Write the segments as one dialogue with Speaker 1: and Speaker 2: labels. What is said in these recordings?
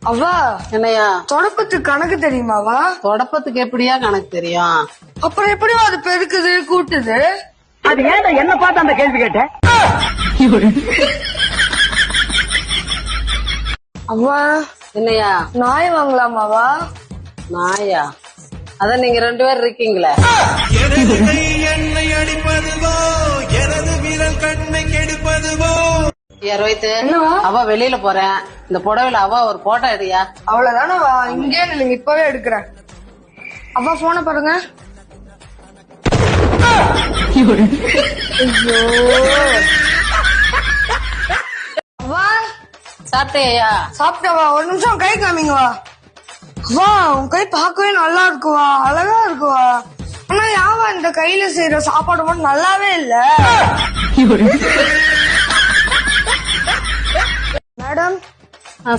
Speaker 1: அவா
Speaker 2: என்னையா
Speaker 1: தொடப்பத்துக்கு கணக்கு தெரியுமாவா?
Speaker 2: தொடப்பத்துக்கு எப்படியா கணக்கு தெரியும்?
Speaker 1: அப்புறம் எப்படி அது பெருக்குது கூட்டுது?
Speaker 3: அது ஏன்டா என்ன பார்த்து அந்த கேள்வி கேட்ட?
Speaker 1: அம்மா
Speaker 2: என்னையா
Speaker 1: நாய் வாங்கலாமாவா?
Speaker 2: நாயா? அதான் நீங்க 2 பேர் இருக்கீங்களே.
Speaker 4: எனது கை என்னை அடிப்பதுவோ, எனது விரல் கண்ணை கெடுப்பதுவோ.
Speaker 2: ரோஹித்,
Speaker 1: என்னவா?
Speaker 2: அவ வெளியில போறேன், இந்த புடவைல அவ ஒரு போட்டோ எடுயா.
Speaker 1: அவ்வளவுதானவா? இங்கே இல்லைங்க, இப்பவே எடுக்கிறேன். அவ்வா போன பாருங்க. ஐயோ அவ்வா
Speaker 2: சாப்பிட்டேயா?
Speaker 1: சாப்பிட்டவா? ஒரு நிமிஷம் கை காமிங்கவா. வா, உன் கை பார்க்கவே நல்லா இருக்குவா, அழகா இருக்குவா. ஆனா யாவா இந்த கையில செய்யற சாப்பாடு மட்டும் நல்லாவே இல்ல. மேடம்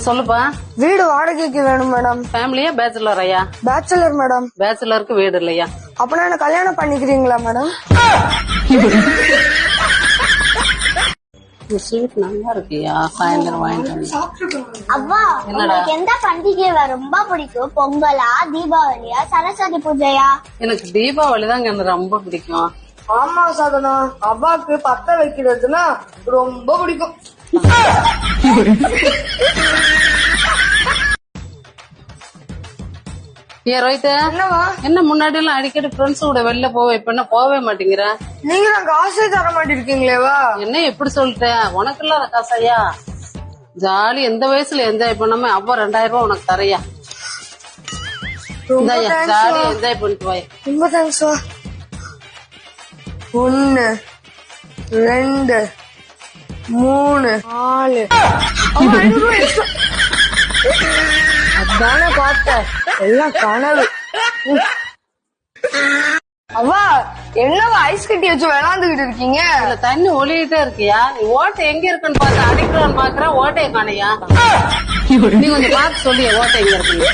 Speaker 2: சொல்லுப்பா.
Speaker 1: வீடு வாடகைக்கு வேணும் மேடம்.
Speaker 2: ஃபேமிலியா பேச்சுலர் ஐயா?
Speaker 1: Bachelor madam.
Speaker 2: பேச்சுலருக்கு வீடு இல்லையா?
Speaker 1: அப்பனா என்ன கல்யாணம் பண்ணிக்கிறீங்களா மேடம்?
Speaker 2: ஸ்வீட் நல்லா இருக்குயா, சாயந்தரம் வாங்கிட்டு.
Speaker 5: அவ்வா, உங்களுக்கு எந்த பண்டிகை ரொம்ப பிடிக்கும்? பொங்கலா, தீபாவளியா, சரஸ்வதி பூஜையா?
Speaker 2: எனக்கு தீபாவளி தாங்க எனக்கு ரொம்ப பிடிக்கும்.
Speaker 1: ஆமா சாதனா, அவ்வாக்கு பத்த வைக்கிறதுனா ரொம்ப பிடிக்கும்.
Speaker 2: ரோஹித்,
Speaker 1: என்னவா?
Speaker 2: என்ன முன்னாடி எல்லாம் அடிக்கடி ஃப்ரெண்ட்ஸ் கூட வெளில போவே, இப்ப என்ன போவே மாட்டேங்கிற?
Speaker 1: நீங்க நான் காசே தர மாட்டிருக்கீங்களேவா?
Speaker 2: என்ன எப்படி சொல்லிட்டேன்? உனக்கு இல்லாத காசையா? ஜாலி எந்த வயசுல என்ஜாய் பண்ணாம அவ்வா 2000 ரூபாய் உனக்கு தரையா. ஜாலி என்ஜாய் பண்ணிட்டு போய்.
Speaker 1: ரொம்ப தேங்க்ஸ் வா. 1 2 3 4 அதான பார்த்தேன், எல்லாம் கனவு. அவ்வா, என்னவா ஐஸ் கட்டி வச்சு விளாண்டுகிட்டு இருக்கீங்க?
Speaker 2: அதுல தண்ணி ஒளியிட்டே இருக்கியா? நீ ஓட்டை எங்க இருக்குன்னு பார்த்து அடிக்கிறான்னு பாக்குற, ஓட்டையை காணையா? நீ கொஞ்சம் பார்த்து சொல்லிய ஓட்டை எங்க இருக்குன்னு.